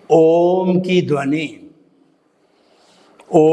ओम की ध्वनि ओ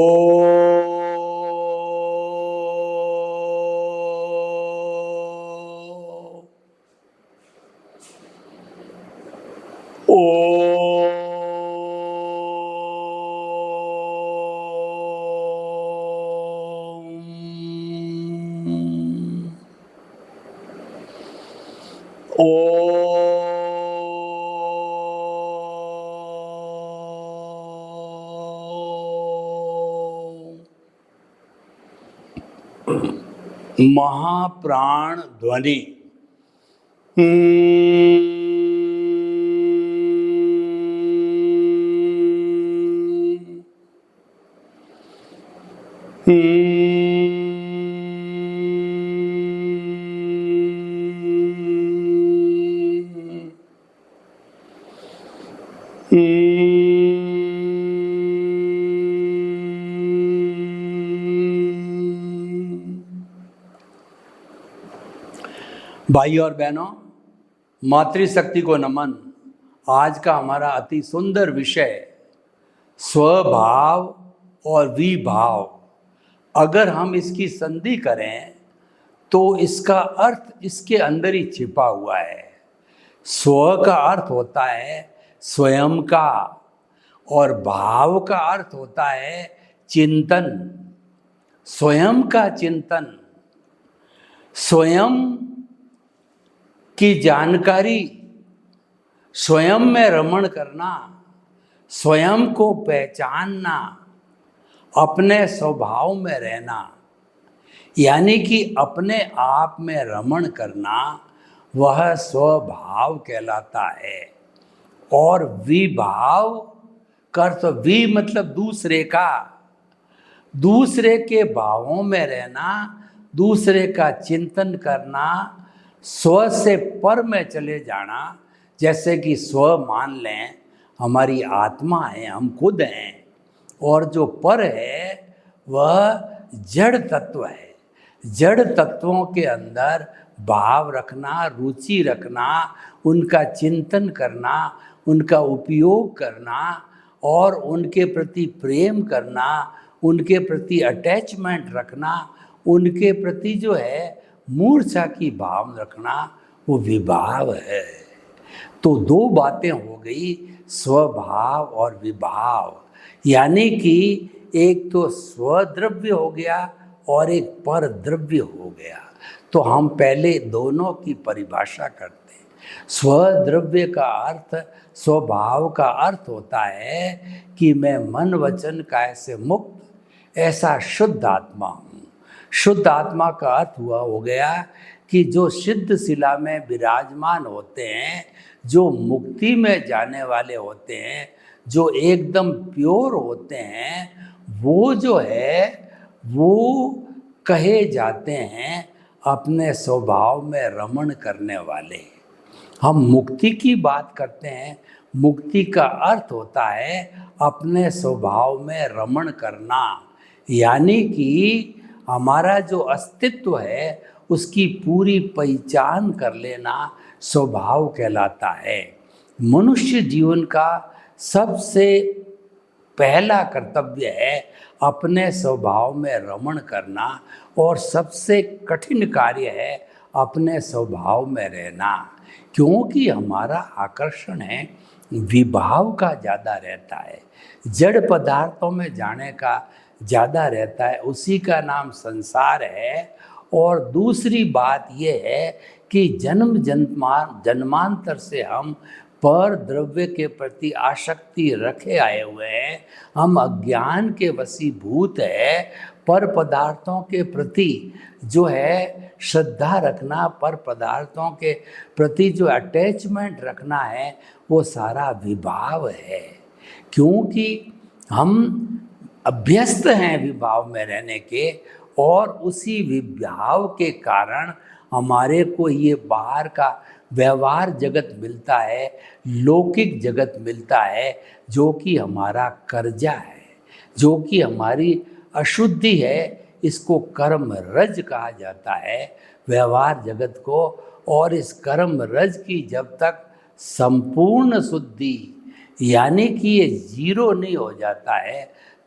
महाप्राण ध्वनि भाई और बहनों, मातृशक्ति को नमन। आज का हमारा अति सुंदर विषय स्वभाव और विभाव। अगर हम इसकी संधि करें तो इसका अर्थ इसके अंदर ही छिपा हुआ है। स्व का अर्थ होता है स्वयं का और भाव का अर्थ होता है चिंतन, स्वयं का चिंतन, स्वयं की जानकारी, स्वयं में रमण करना, स्वयं को पहचानना, अपने स्वभाव में रहना, यानी कि अपने आप में रमण करना, वह स्वभाव कहलाता है। और विभाव का अर्थ वि मतलब दूसरे का, दूसरे के भावों में रहना, दूसरे का चिंतन करना, स्व से पर में चले जाना। जैसे कि स्व मान लें हमारी आत्मा है, हम खुद हैं, और जो पर है वह जड़ तत्व है। जड़ तत्वों के अंदर भाव रखना, रुचि रखना, उनका चिंतन करना, उनका उपयोग करना और उनके प्रति प्रेम करना, उनके प्रति अटैचमेंट रखना, उनके प्रति जो है मूर्छा की भाव रखना, वो विभाव है। तो दो बातें हो गई, स्वभाव और विभाव। यानी कि एक तो स्वद्रव्य हो गया और एक पर द्रव्य हो गया। तो हम पहले दोनों की परिभाषा करते हैं। स्वद्रव्य का अर्थ, स्वभाव का अर्थ होता है कि मैं मन वचन काया से मुक्त ऐसा शुद्ध आत्मा हूँ। शुद्ध आत्मा का अर्थ हुआ हो गया कि जो सिद्ध शिला में विराजमान होते हैं, जो मुक्ति में जाने वाले होते हैं, जो एकदम प्योर होते हैं, वो जो है वो कहे जाते हैं अपने स्वभाव में रमण करने वाले। हम मुक्ति की बात करते हैं, मुक्ति का अर्थ होता है अपने स्वभाव में रमण करना, यानी कि हमारा जो अस्तित्व है उसकी पूरी पहचान कर लेना स्वभाव कहलाता है। मनुष्य जीवन का सबसे पहला कर्तव्य है अपने स्वभाव में रमण करना, और सबसे कठिन कार्य है अपने स्वभाव में रहना, क्योंकि हमारा आकर्षण है विभाव का ज़्यादा रहता है, जड़ पदार्थों में जाने का ज़्यादा रहता है, उसी का नाम संसार है। और दूसरी बात यह है कि जन्मांतर से हम पर द्रव्य के प्रति आसक्ति रखे आए हुए हैं। हम अज्ञान के वशीभूत है। पर पदार्थों के प्रति जो है श्रद्धा रखना, पर पदार्थों के प्रति जो अटैचमेंट रखना है, वो सारा विभाव है। क्योंकि हम अभ्यस्त हैं विभाव में रहने के, और उसी विभाव के कारण हमारे को ये बाहर का व्यवहार जगत मिलता है, लौकिक जगत मिलता है, जो कि हमारा कर्जा है, जो कि हमारी अशुद्धि है। इसको कर्म रज कहा जाता है व्यवहार जगत को। और इस कर्म रज की जब तक संपूर्ण शुद्धि यानी कि ये जीरो नहीं हो जाता है,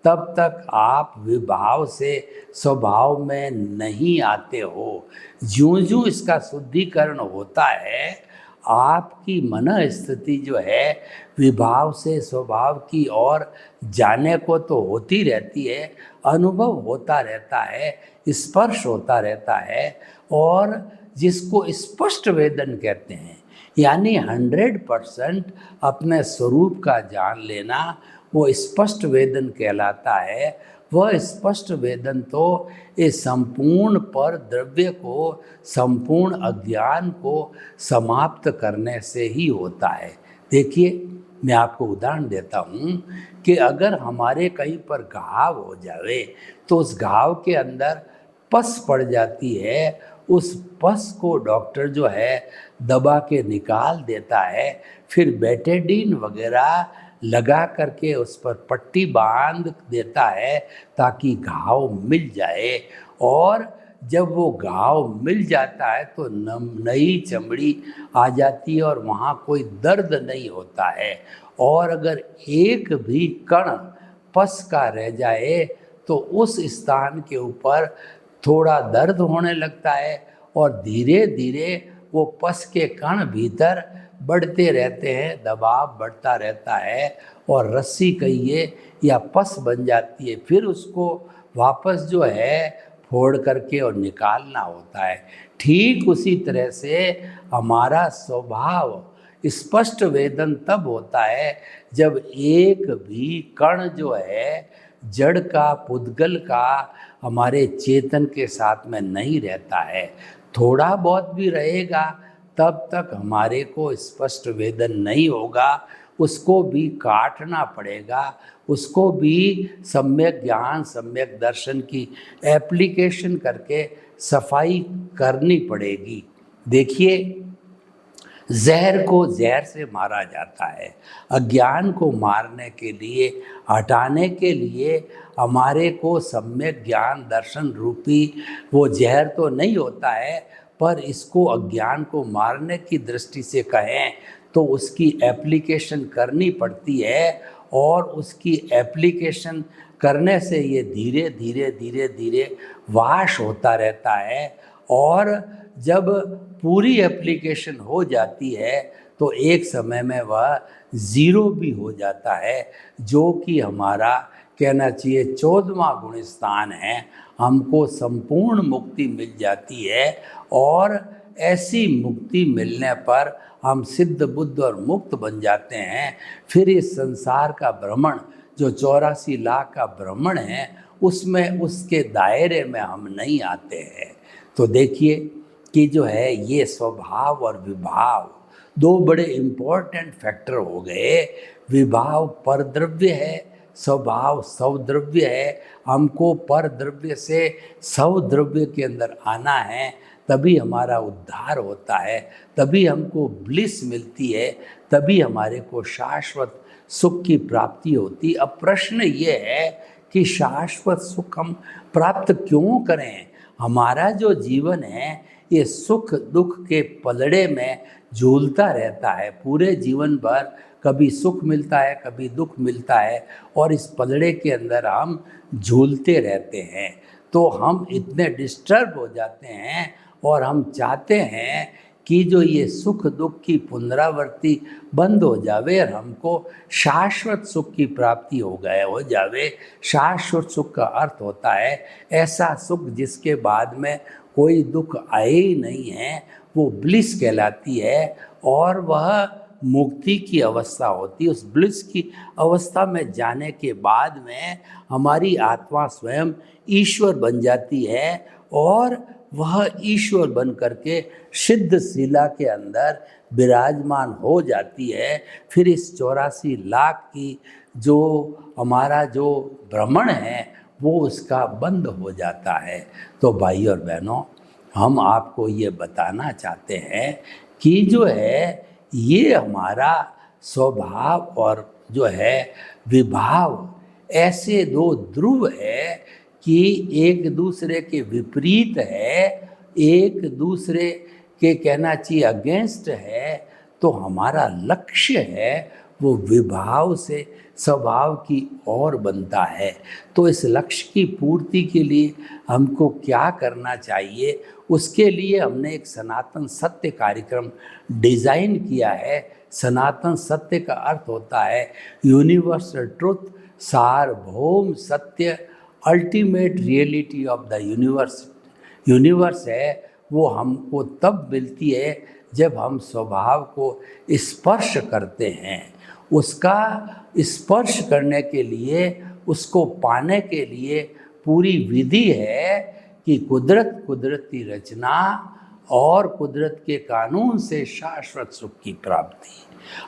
तब तक आप विभाव से स्वभाव में नहीं आते हो। ज्यों ज्यों इसका शुद्धिकरण होता है, आपकी मन स्थिति जो है विभाव से स्वभाव की ओर जाने को तो होती रहती है, अनुभव होता रहता है, स्पर्श होता रहता है, और जिसको स्पष्ट वेदन कहते हैं, यानी 100% अपने स्वरूप का जान लेना, वो स्पष्ट वेदन कहलाता है। वह स्पष्ट वेदन तो इस संपूर्ण पर द्रव्य को, संपूर्ण अज्ञान को समाप्त करने से ही होता है। देखिए, मैं आपको उदाहरण देता हूँ कि अगर हमारे कहीं पर घाव हो जावे तो उस घाव के अंदर पस पड़ जाती है, उस पस को डॉक्टर जो है दबा के निकाल देता है, फिर बेटाडीन वगैरह लगा करके उस पर पट्टी बांध देता है ताकि घाव मिल जाए। और जब वो घाव मिल जाता है तो नई चमड़ी आ जाती है और वहाँ कोई दर्द नहीं होता है। और अगर एक भी कण पस का रह जाए तो उस स्थान के ऊपर थोड़ा दर्द होने लगता है और धीरे धीरे वो पस के कण भीतर बढ़ते रहते हैं, दबाव बढ़ता रहता है और रस्सी कहिए या पस बन जाती है। फिर उसको वापस जो है फोड़ करके और निकालना होता है। ठीक उसी तरह से हमारा स्वभाव स्पष्ट वेदन तब होता है जब एक भी कण जो है जड़ का, पुद्गल का हमारे चेतन के साथ में नहीं रहता है। थोड़ा बहुत भी रहेगा तब तक हमारे को स्पष्ट वेदन नहीं होगा, उसको भी काटना पड़ेगा, उसको भी सम्यक ज्ञान, सम्यक दर्शन की एप्लीकेशन करके सफाई करनी पड़ेगी। देखिए, जहर को जहर से मारा जाता है। अज्ञान को मारने के लिए, हटाने के लिए हमारे को सम्यक ज्ञान दर्शन रूपी वो जहर तो नहीं होता है, पर इसको अज्ञान को मारने की दृष्टि से कहें तो उसकी एप्लीकेशन करनी पड़ती है। और उसकी एप्लीकेशन करने से ये धीरे धीरे धीरे धीरे वाश होता रहता है। और जब पूरी एप्लीकेशन हो जाती है तो एक समय में वह ज़ीरो भी हो जाता है, जो कि हमारा कहना चाहिए 14वां गुण स्थान है। हमको संपूर्ण मुक्ति मिल जाती है और ऐसी मुक्ति मिलने पर हम सिद्ध बुद्ध और मुक्त बन जाते हैं। फिर इस संसार का भ्रमण जो 84 लाख का भ्रमण है, उसमें उसके दायरे में हम नहीं आते हैं। तो देखिए कि जो है ये स्वभाव और विभाव दो बड़े इम्पोर्टेंट फैक्टर हो गए। विभाव परद्रव्य है, स्वभाव स्वद्रव्य है। हमको परद्रव्य से स्वद्रव्य के अंदर आना है, तभी हमारा उद्धार होता है, तभी हमको ब्लिस मिलती है, तभी हमारे को शाश्वत सुख की प्राप्ति होती। अब प्रश्न ये है कि शाश्वत सुख हम प्राप्त क्यों करें? हमारा जो जीवन है ये सुख दुख के पलड़े में झूलता रहता है। पूरे जीवन भर कभी सुख मिलता है, कभी दुख मिलता है, और इस पलड़े के अंदर हम झूलते रहते हैं। तो हम इतने डिस्टर्ब हो जाते हैं और हम चाहते हैं कि जो ये सुख दुख की पुनरावृत्ति बंद हो जावे और हमको शाश्वत सुख की प्राप्ति हो जावे। शाश्वत सुख का अर्थ होता है ऐसा सुख जिसके बाद में कोई दुख आए ही नहीं है, वो ब्लिस कहलाती है। और वह मुक्ति की अवस्था होती है। उस ब्लिस की अवस्था में जाने के बाद में हमारी आत्मा स्वयं ईश्वर बन जाती है और वह ईश्वर बन करके सिद्ध शिला के अंदर विराजमान हो जाती है। फिर इस 84 लाख की जो हमारा जो भ्रमण है वो उसका बंद हो जाता है। तो भाई और बहनों, हम आपको ये बताना चाहते हैं कि जो है ये हमारा स्वभाव और जो है विभाव ऐसे दो ध्रुव है कि एक दूसरे के विपरीत है, एक दूसरे के कहना चाहिए अगेंस्ट है, तो हमारा लक्ष्य है वो विभाव से स्वभाव की ओर बनता है। तो इस लक्ष्य की पूर्ति के लिए हमको क्या करना चाहिए, उसके लिए हमने एक सनातन सत्य कार्यक्रम डिज़ाइन किया है। सनातन सत्य का अर्थ होता है यूनिवर्सल ट्रुथ, सार्वभौम सत्य, ultimate reality of the universe. Universe है वो हमको तब मिलती है जब हम स्वभाव को स्पर्श करते हैं। उसका स्पर्श करने के लिए, उसको पाने के लिए पूरी विधि है कि कुदरती रचना और कुदरत के कानून से शाश्वत सुख की प्राप्ति।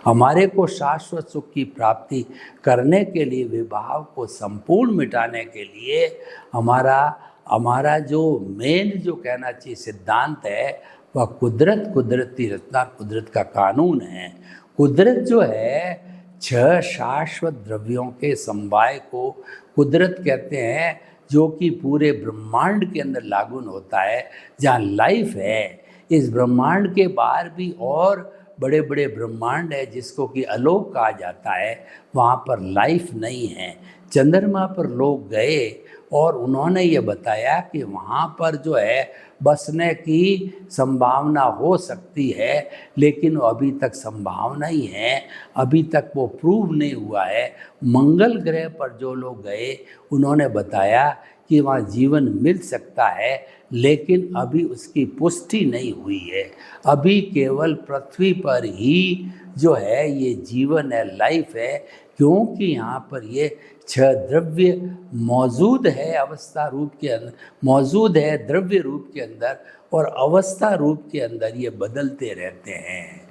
हमारे को शाश्वत सुख की प्राप्ति करने के लिए, विभाव को संपूर्ण मिटाने के लिए हमारा जो मेन जो कहना चाहिए सिद्धांत है वह कुदरती रचना, कुदरत का कानून है। कुदरत जो है 6 शाश्वत द्रव्यों के समवाय को कुदरत कहते हैं, जो कि पूरे ब्रह्मांड के अंदर लागू होता है, जहाँ लाइफ है। इस ब्रह्मांड के बाहर भी और बड़े बड़े ब्रह्मांड है जिसको कि आलोक कहा जाता है, वहाँ पर लाइफ नहीं है। चंद्रमा पर लोग गए और उन्होंने ये बताया कि वहाँ पर जो है बसने की संभावना हो सकती है, लेकिन अभी तक संभावना ही है, अभी तक वो प्रूव नहीं हुआ है। मंगल ग्रह पर जो लोग गए उन्होंने बताया कि वहाँ जीवन मिल सकता है, लेकिन अभी उसकी पुष्टि नहीं हुई है। अभी केवल पृथ्वी पर ही जो है ये जीवन है, लाइफ है, क्योंकि यहाँ पर ये 6 द्रव्य मौजूद है, अवस्था रूप के अंदर मौजूद है, द्रव्य रूप के अंदर, और अवस्था रूप के अंदर ये बदलते रहते हैं।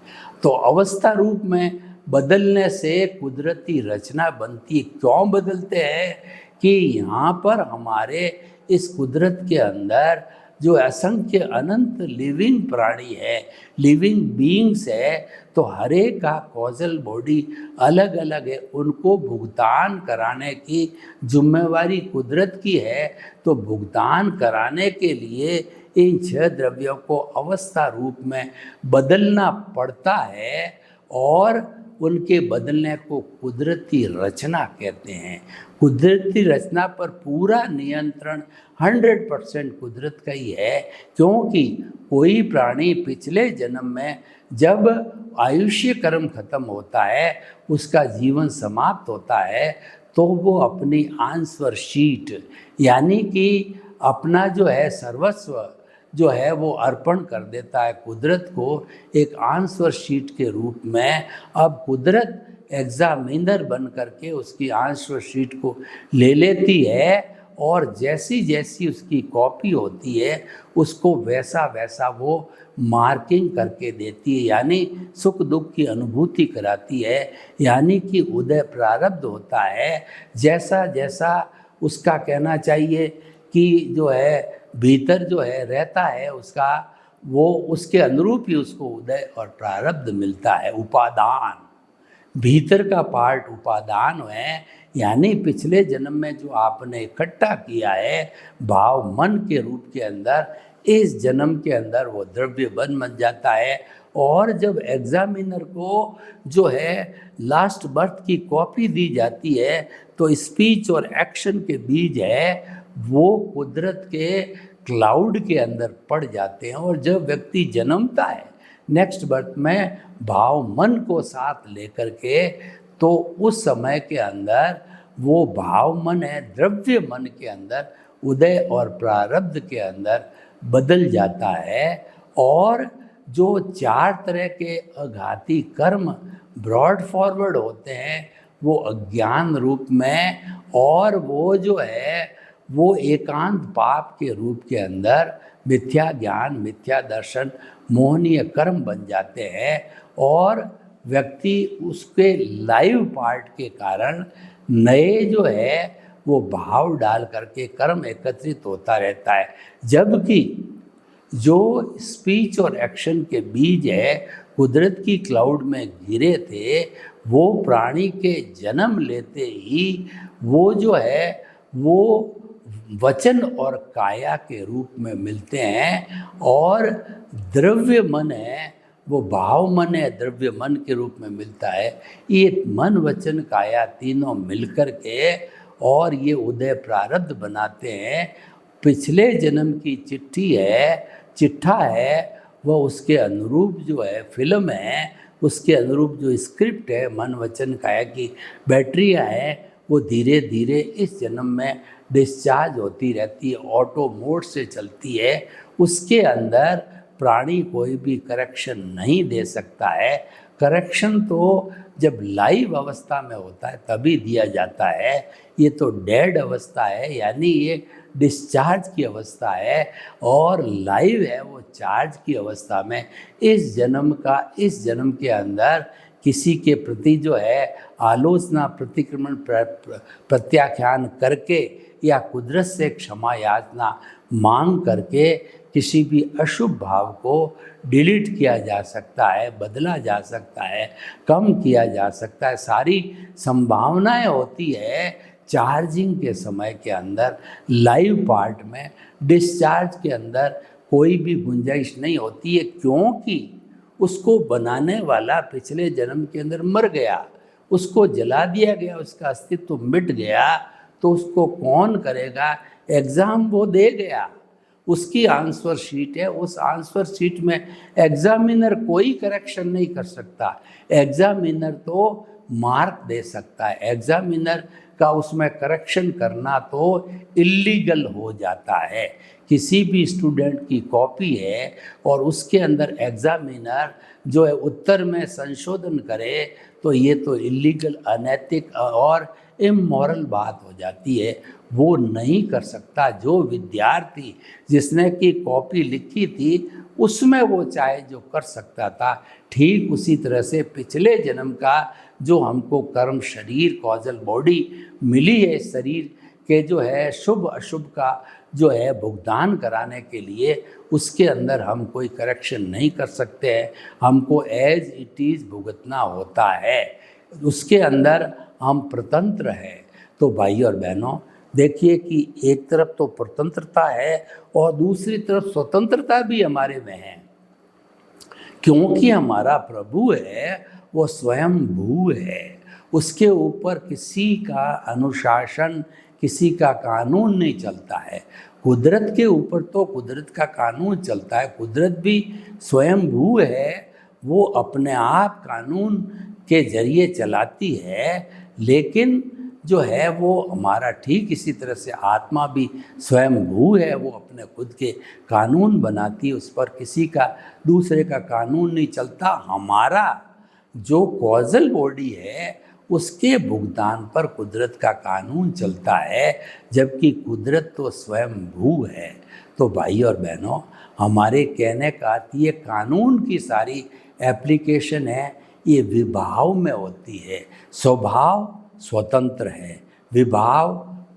तो अवस्था रूप में बदलने से कुदरती रचना बनती है। क्यों बदलते हैं कि यहाँ पर हमारे इस कुदरत के अंदर जो असंख्य अनंत लिविंग प्राणी है, लिविंग बीइंग्स है, तो हर एक का कॉजल बॉडी अलग अलग है। उनको भुगतान कराने की जिम्मेवारी कुदरत की है। तो भुगतान कराने के लिए इन 6 द्रव्यों को अवस्था रूप में बदलना पड़ता है, और उनके बदलने को कुदरती रचना कहते हैं। कुदरती रचना पर पूरा नियंत्रण 100% कुदरत का ही है, क्योंकि कोई प्राणी पिछले जन्म में जब आयुष्य कर्म खत्म होता है, उसका जीवन समाप्त होता है, तो वो अपनी आंसर शीट यानी कि अपना जो है सर्वस्व जो है वो अर्पण कर देता है कुदरत को एक आंसर शीट के रूप में। अब कुदरत एग्जामिनर बन करके उसकी आंसर शीट को ले लेती है, और जैसी जैसी उसकी कॉपी होती है उसको वैसा वैसा वो मार्किंग करके देती है, यानी सुख दुख की अनुभूति कराती है। यानी कि उदय प्रारब्ध होता है, जैसा जैसा उसका कहना चाहिए कि जो है भीतर जो है रहता है उसका, वो उसके अनुरूप ही उसको उदय और प्रारब्ध मिलता है। उपादान, भीतर का पार्ट उपादान है, यानी पिछले जन्म में जो आपने इकट्ठा किया है भाव मन के रूप के अंदर, इस जन्म के अंदर वो द्रव्य बन जाता है। और जब एग्जामिनर को जो है लास्ट बर्थ की कॉपी दी जाती है, तो स्पीच और एक्शन के बीज है वो कुदरत के क्लाउड के अंदर पड़ जाते हैं। और जब व्यक्ति जन्मता है नेक्स्ट बर्थ में भाव मन को साथ लेकर के, तो उस समय के अंदर वो भाव मन है द्रव्य मन के अंदर उदय और प्रारब्ध के अंदर बदल जाता है। और जो 4 तरह के अघाती कर्म ब्रॉड फॉरवर्ड होते हैं वो अज्ञान रूप में, और वो जो है वो एकांत पाप के रूप के अंदर मिथ्या ज्ञान, मिथ्या दर्शन, मोहनीय कर्म बन जाते हैं। और व्यक्ति उसके लाइव पार्ट के कारण नए जो है वो भाव डाल करके कर्म एकत्रित होता रहता है। जबकि जो स्पीच और एक्शन के बीज है कुदरत की क्लाउड में गिरे थे, वो प्राणी के जन्म लेते ही वो जो है वो वचन और काया के रूप में मिलते हैं, और द्रव्य मन है वो भाव मन है, द्रव्य मन के रूप में मिलता है। ये मन वचन काया तीनों मिलकर के और ये उदय प्रारब्ध बनाते हैं। पिछले जन्म की चिट्ठी है, चिट्ठा है, वह उसके अनुरूप जो है फिल्म है, उसके अनुरूप जो स्क्रिप्ट है, मन वचन काया की बैटरियाँ हैं, वो धीरे धीरे इस जन्म में डिस्चार्ज होती रहती है, ऑटो मोड से चलती है। उसके अंदर प्राणी कोई भी करेक्शन नहीं दे सकता है। करेक्शन तो जब लाइव अवस्था में होता है तभी दिया जाता है। ये तो डेड अवस्था है, यानी ये डिस्चार्ज की अवस्था है, और लाइव है वो चार्ज की अवस्था में। इस जन्म के अंदर किसी के प्रति जो है आलोचना, प्रतिक्रमण, प्रत्याख्यान करके या कुदरत से क्षमा याचना मांग करके किसी भी अशुभ भाव को डिलीट किया जा सकता है, बदला जा सकता है, कम किया जा सकता है। सारी संभावनाएं होती है चार्जिंग के समय के अंदर। लाइव पार्ट में, डिस्चार्ज के अंदर कोई भी गुंजाइश नहीं होती है, क्योंकि उसको बनाने वाला पिछले जन्म के अंदर मर गया, उसको जला दिया गया, उसका अस्तित्व मिट गया। तो उसको कौन करेगा? एग्ज़ाम वो दे गया, उसकी आंसर शीट है, उस आंसर शीट में एग्जामिनर कोई करेक्शन नहीं कर सकता। एग्जामिनर तो मार्क दे सकता है, एग्जामिनर का उसमें करेक्शन करना तो इलीगल हो जाता है। किसी भी स्टूडेंट की कॉपी है और उसके अंदर एग्जामिनर जो है उत्तर में संशोधन करे तो ये तो इलीगल, अनैतिक और इमोरल बात हो जाती है। वो नहीं कर सकता। जो विद्यार्थी जिसने की कॉपी लिखी थी उसमें वो चाहे जो कर सकता था। ठीक उसी तरह से पिछले जन्म का जो हमको कर्म शरीर, कॉजल बॉडी मिली है, शरीर के जो है शुभ अशुभ का जो है भुगतान कराने के लिए, उसके अंदर हम कोई करेक्शन नहीं कर सकते हैं। हमको एज इट इज़ भुगतना होता है, उसके अंदर हम प्रतंत्र हैं। तो भाई और बहनों, देखिए कि एक तरफ तो स्वतंत्रता है और दूसरी तरफ स्वतंत्रता भी हमारे में है, क्योंकि हमारा प्रभु है वो स्वयं भू है। उसके ऊपर किसी का अनुशासन, किसी का कानून नहीं चलता है। कुदरत के ऊपर तो कुदरत का कानून चलता है। कुदरत भी स्वयं भू है, वो अपने आप कानून के जरिए चलाती है। लेकिन जो है वो हमारा ठीक इसी तरह से आत्मा भी स्वयं भू है, वो अपने खुद के कानून बनाती है, उस पर किसी का दूसरे का कानून नहीं चलता। हमारा जो कॉजल बॉडी है उसके भुगतान पर कुदरत का कानून चलता है, जबकि कुदरत तो स्वयं भू है। तो भाई और बहनों, हमारे कहने का अर्थ ये कानून की सारी एप्लीकेशन है ये विभाव में होती है। स्वभाव स्वतंत्र है, विभाव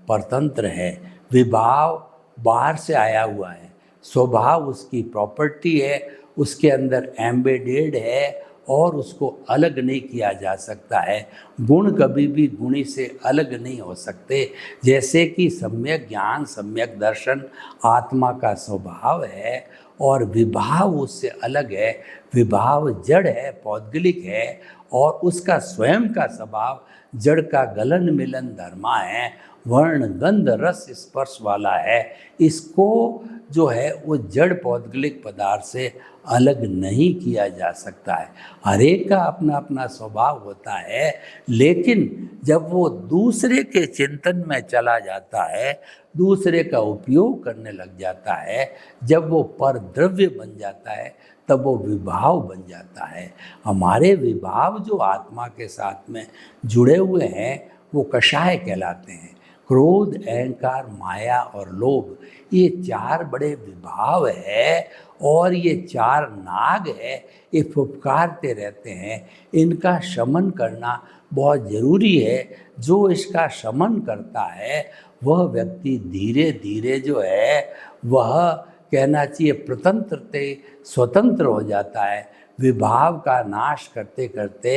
परतंत्र है। विभाव बाहर से आया हुआ है, स्वभाव उसकी प्रॉपर्टी है, उसके अंदर एम्बेडेड है और उसको अलग नहीं किया जा सकता है। गुण कभी भी गुणी से अलग नहीं हो सकते। जैसे कि सम्यक ज्ञान, सम्यक दर्शन आत्मा का स्वभाव है और विभाव उससे अलग है। विभाव जड़ है, पौद्गलिक है और उसका स्वयं का स्वभाव जड़ का गलन मिलन धर्मा है, वर्ण गंध रस स्पर्श वाला है। इसको जो है वो जड़ पौद्गलिक पदार्थ से अलग नहीं किया जा सकता है। हर एक का अपना अपना स्वभाव होता है, लेकिन जब वो दूसरे के चिंतन में चला जाता है, दूसरे का उपयोग करने लग जाता है, जब वो पर द्रव्य बन जाता है, तब वो विभाव बन जाता है। हमारे विभाव जो आत्मा के साथ में जुड़े हुए हैं वो कषाय कहलाते हैं। क्रोध, अहंकार, माया और लोभ, ये चार बड़े विभाव है और ये चार नाग है, ये फुफकारते रहते हैं। इनका शमन करना बहुत ज़रूरी है। जो इसका शमन करता है वह व्यक्ति धीरे धीरे जो है वह कहना चाहिए प्रतंत्र से स्वतंत्र हो जाता है। विभाव का नाश करते करते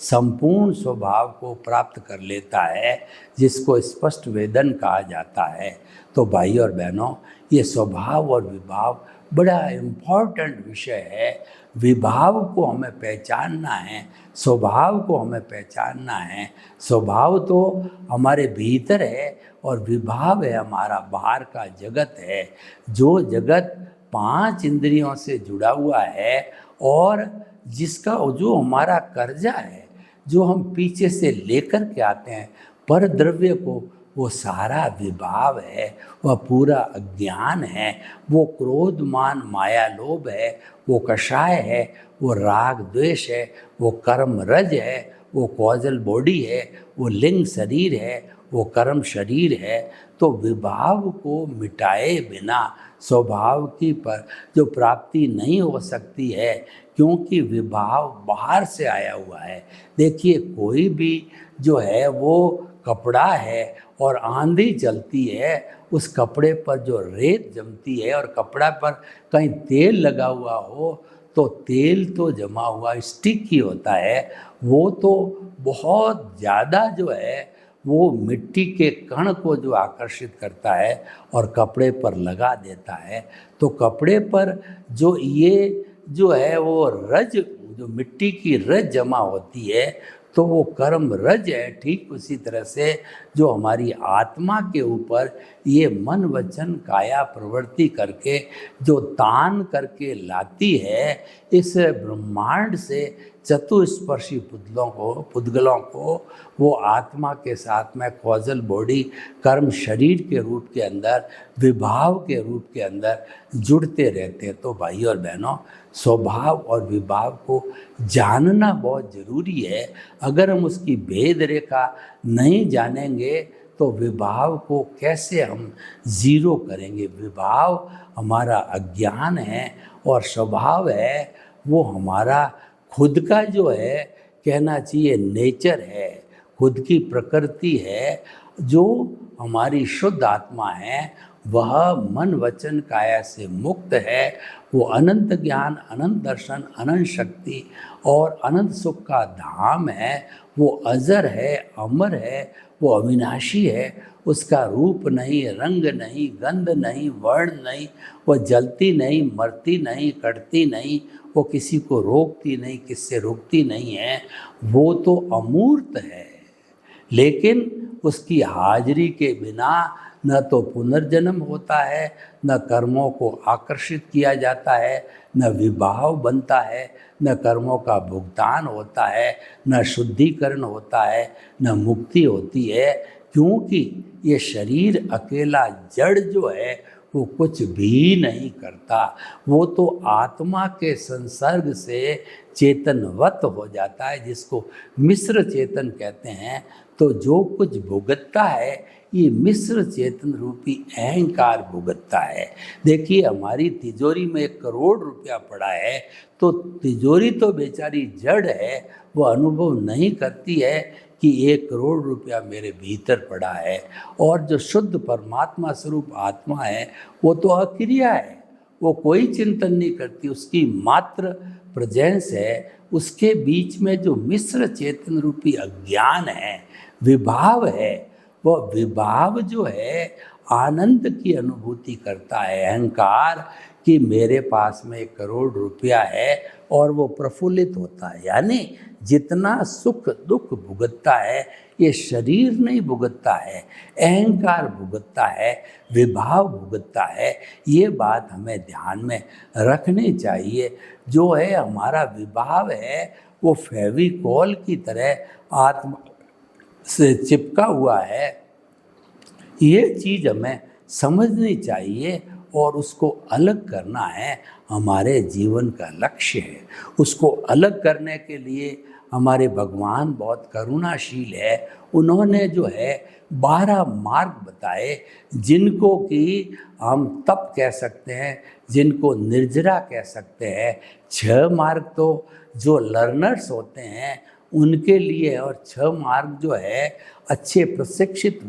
संपूर्ण स्वभाव को प्राप्त कर लेता है, जिसको स्पष्ट वेदन कहा जाता है। तो भाई और बहनों, ये स्वभाव और विभाव बड़ा इम्पोर्टेंट विषय है। विभाव को हमें पहचानना है, स्वभाव को हमें पहचानना है। स्वभाव तो हमारे भीतर है और विभाव है हमारा बाहर का जगत है। जो जगत 5 इंद्रियों से जुड़ा हुआ है और जिसका जो हमारा कर्जा है, जो हम पीछे से लेकर के आते हैं पर द्रव्य को, वो सारा विभाव है, वह पूरा अज्ञान है, वो क्रोध मान माया लोभ है, वो कषाय है, वो राग द्वेष है, वो कर्म रज है, वो कॉजल बॉडी है, वो लिंग शरीर है, वो कर्म शरीर है। तो विभाव को मिटाए बिना स्वभाव की पर जो प्राप्ति नहीं हो सकती है, क्योंकि विभाव बाहर से आया हुआ है। देखिए, कोई भी जो है वो कपड़ा है और आंधी चलती है, उस कपड़े पर जो रेत जमती है और कपड़ा पर कहीं तेल लगा हुआ हो तो तेल तो जमा हुआ स्टिकी होता है, वो तो बहुत ज़्यादा जो है वो मिट्टी के कण को जो आकर्षित करता है और कपड़े पर लगा देता है। तो कपड़े पर जो ये जो है वो रज, जो मिट्टी की रज जमा होती है, तो वो कर्म रज है। ठीक उसी तरह से जो हमारी आत्मा के ऊपर ये मन वचन काया प्रवृत्ति करके जो तान करके लाती है इस ब्रह्मांड से चतुस्पर्शी पुद्गलों को वो आत्मा के साथ में कॉजल बॉडी कर्म शरीर के रूप के अंदर, विभाव के रूप के अंदर जुड़ते रहते हैं। तो भाई और बहनों, स्वभाव और विभाव को जानना बहुत ज़रूरी है। अगर हम उसकी भेद रेखा नहीं जानेंगे तो विभाव को कैसे हम ज़ीरो करेंगे। विभाव हमारा अज्ञान है और स्वभाव है वो हमारा खुद का जो है कहना चाहिए नेचर है, खुद की प्रकृति है। जो हमारी शुद्ध आत्मा है वह मन वचन काया से मुक्त है। वो अनंत ज्ञान, अनंत दर्शन, अनंत शक्ति और अनंत सुख का धाम है। वो अजर है, अमर है, वो अविनाशी है। उसका रूप नहीं, रंग नहीं, गंध नहीं, वर्ण नहीं, वो जलती नहीं, मरती नहीं, कटती नहीं, वो किसी को रोकती नहीं, किससे रुकती नहीं है। वो तो अमूर्त है, लेकिन उसकी हाजिरी के बिना न तो पुनर्जन्म होता है, न कर्मों को आकर्षित किया जाता है, न विभाव बनता है, न कर्मों का भुगतान होता है, न शुद्धिकरण होता है, न मुक्ति होती है। क्योंकि ये शरीर अकेला जड़ जो है वो कुछ भी नहीं करता। वो तो आत्मा के संसर्ग से चेतनवत हो जाता है, जिसको मिश्र चेतन कहते हैं। तो जो कुछ भुगतता है ये मिश्र चेतन रूपी अहंकार भुगतता है। देखिए, हमारी तिजोरी में 1 करोड़ रुपया पड़ा है तो तिजोरी तो बेचारी जड़ है, वो अनुभव नहीं करती है कि 1 करोड़ रुपया मेरे भीतर पड़ा है। और जो शुद्ध परमात्मा स्वरूप आत्मा है वो तो अक्रिया है, वो कोई चिंतन नहीं करती, उसकी मात्र प्रेजेंस है। उसके बीच में जो मिश्र चेतन रूपी अज्ञान है, विभाव है, वह विभाव जो है आनंद की अनुभूति करता है। अहंकार कि मेरे पास में 1 करोड़ रुपया है और वो प्रफुल्लित होता है। यानी जितना सुख दुख भुगतता है ये शरीर नहीं भुगतता है, अहंकार भुगतता है, विभाव भुगतता है। ये बात हमें ध्यान में रखनी चाहिए। जो है हमारा विभाव है वो फेविकॉल की तरह आत्मा से चिपका हुआ है। ये चीज़ हमें समझनी चाहिए और उसको अलग करना है, हमारे जीवन का लक्ष्य है। उसको अलग करने के लिए हमारे भगवान बहुत करुणाशील है। उन्होंने जो है 12 मार्ग बताए, जिनको कि हम तप कह सकते हैं, जिनको निर्जरा कह सकते हैं। 6 मार्ग तो जो लर्नर्स होते हैं उनके लिए, और 6 मार्ग जो है अच्छे प्रशिक्षित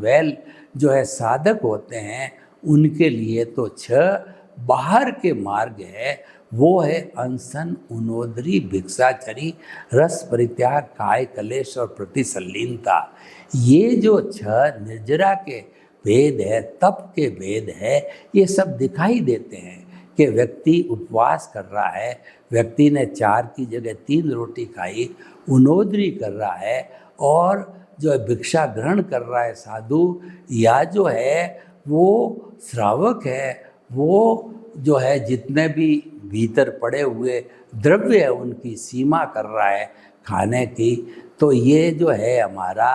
जो है साधक होते हैं उनके लिए। तो 6 बाहर के मार्ग है वो है अनशन, उनोदरी, भिक्षाचरी, रस परित्याग, काय कलेश और प्रतिसल्लीनता। ये जो 6 निर्जरा के भेद है, तप के भेद है, ये सब दिखाई देते हैं कि व्यक्ति उपवास कर रहा है, व्यक्ति ने 4 की जगह 3 रोटी खाई, उनोदरी कर रहा है, और जो है भिक्षा ग्रहण कर रहा है साधु, या जो है वो श्रावक है, वो जो है जितने भी भीतर पड़े हुए द्रव्य है उनकी सीमा कर रहा है खाने की। तो ये जो है हमारा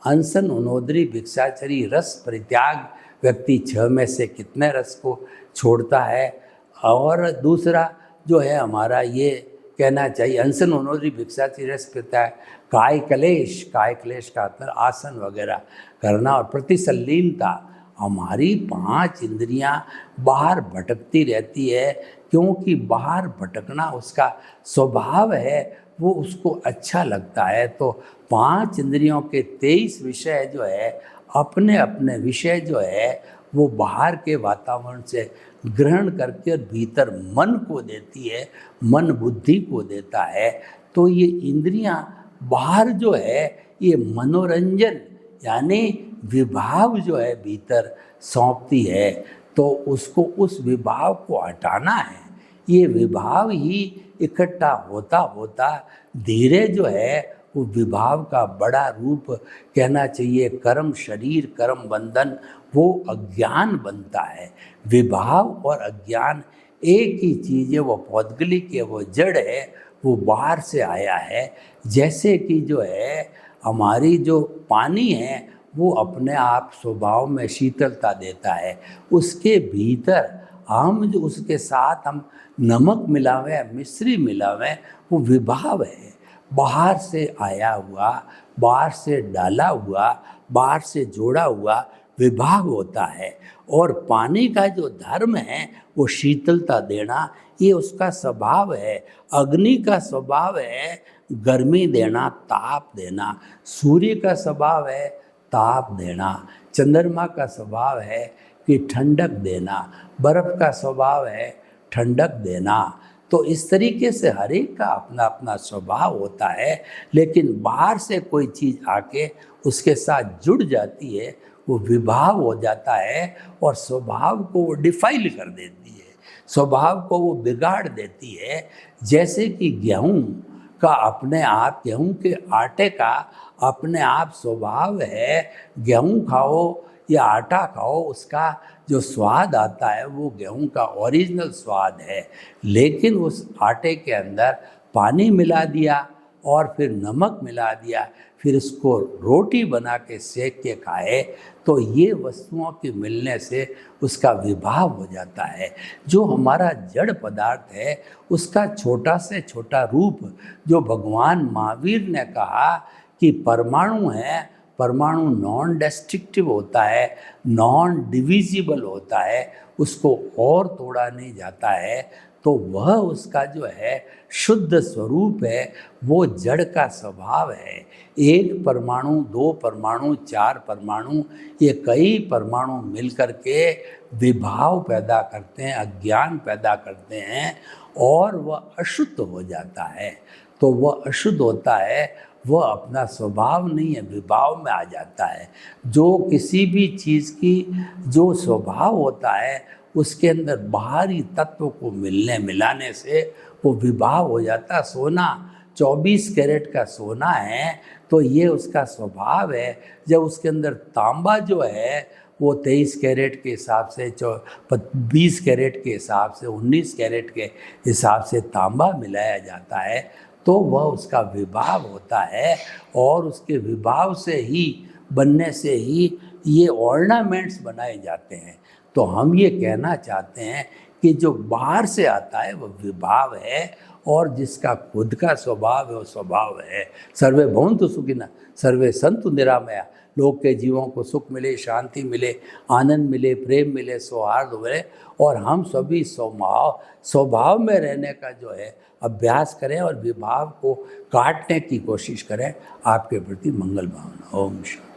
अनशन, उनोदरी, भिक्षाचरी, रस परित्याग, व्यक्ति 6 में से कितने रस को छोड़ता है। और दूसरा जो है हमारा ये कहना चाहिए, अनशन, उनोदरी, भिक्षाचरी, रस परित्याग, काय क्लेश का मतलब आसन वगैरह करना, और प्रतिसल्लीनता, हमारी 5 इंद्रियां बाहर भटकती रहती है, क्योंकि बाहर भटकना उसका स्वभाव है, वो उसको अच्छा लगता है। तो 5 इंद्रियों के 23 विषय जो है, अपने अपने विषय जो है वो बाहर के वातावरण से ग्रहण करके भीतर मन को देती है, मन बुद्धि को देता है। तो ये इंद्रियां बाहर जो है ये मनोरंजन यानी विभाव जो है भीतर सौंपती है, तो उसको उस विभाव को हटाना है। ये विभाव ही इकट्ठा होता होता धीरे जो है वो विभाव का बड़ा रूप कहना चाहिए कर्म शरीर, कर्म बंधन, वो अज्ञान बनता है। विभाव और अज्ञान एक ही चीज़ है, वो पौद्गलिक है, वो जड़ है, वो बाहर से आया है। जैसे कि जो है हमारी जो पानी है वो अपने आप स्वभाव में शीतलता देता है, उसके भीतर हम जो उसके साथ हम नमक मिलावे, मिश्री मिलावे, वो विभाव है, बाहर से आया हुआ, बाहर से डाला हुआ, बाहर से जोड़ा हुआ विभाव होता है। और पानी का जो धर्म है वो शीतलता देना, ये उसका स्वभाव है। अग्नि का स्वभाव है गर्मी देना, ताप देना। सूर्य का स्वभाव है ताप देना। चंद्रमा का स्वभाव है कि ठंडक देना। बर्फ़ का स्वभाव है ठंडक देना। तो इस तरीके से हर एक का अपना अपना स्वभाव होता है, लेकिन बाहर से कोई चीज़ आके उसके साथ जुड़ जाती है, वो विभाव हो जाता है और स्वभाव को वो डिफाइल कर देती है, स्वभाव को वो बिगाड़ देती है। जैसे कि गेहूँ का अपने आप, गेहूँ के आटे का अपने आप स्वभाव है, गेहूँ खाओ या आटा खाओ, उसका जो स्वाद आता है वो गेहूं का ओरिजिनल स्वाद है। लेकिन उस आटे के अंदर पानी मिला दिया और फिर नमक मिला दिया, फिर इसको रोटी बना के सेक के खाए, तो ये वस्तुओं के मिलने से उसका विभाव हो जाता है। जो हमारा जड़ पदार्थ है उसका छोटा से छोटा रूप, जो भगवान महावीर ने कहा कि परमाणु है, परमाणु नॉन डिस्ट्रक्टिव होता है, नॉन डिविजिबल होता है, उसको और तोड़ा नहीं जाता है, तो वह उसका जो है शुद्ध स्वरूप है, वो जड़ का स्वभाव है। 1 परमाणु, 2 परमाणु, 4 परमाणु, ये कई परमाणु मिलकर के विभाव पैदा करते हैं, अज्ञान पैदा करते हैं, और वह अशुद्ध हो जाता है। तो वह अशुद्ध होता है, वह अपना स्वभाव नहीं है, विभाव में आ जाता है। जो किसी भी चीज़ की जो स्वभाव होता है उसके अंदर बाहरी तत्व को मिलाने से वो विभाव हो जाता है। सोना 24 कैरेट का सोना है तो ये उसका स्वभाव है। जब उसके अंदर तांबा जो है वो 23 कैरेट के हिसाब से, 20 कैरेट के हिसाब से, 19 कैरेट के हिसाब से तांबा मिलाया जाता है, तो वह उसका विभाव होता है। और उसके विभाव से ही, बनने से ही ये ऑर्नामेंट्स बनाए जाते हैं। तो हम ये कहना चाहते हैं कि जो बाहर से आता है वह विभाव है, और जिसका खुद का स्वभाव है वो स्वभाव है। सर्वे भवन्तु सुखिनः, सर्वे सन्तु निरामया। लोग के जीवों को सुख मिले, शांति मिले, आनंद मिले, प्रेम मिले, सौहार्द मिले, और हम सभी स्वभाव में रहने का जो है अभ्यास करें और विभाव को काटने की कोशिश करें। आपके प्रति मंगल भावना। ओम शांति।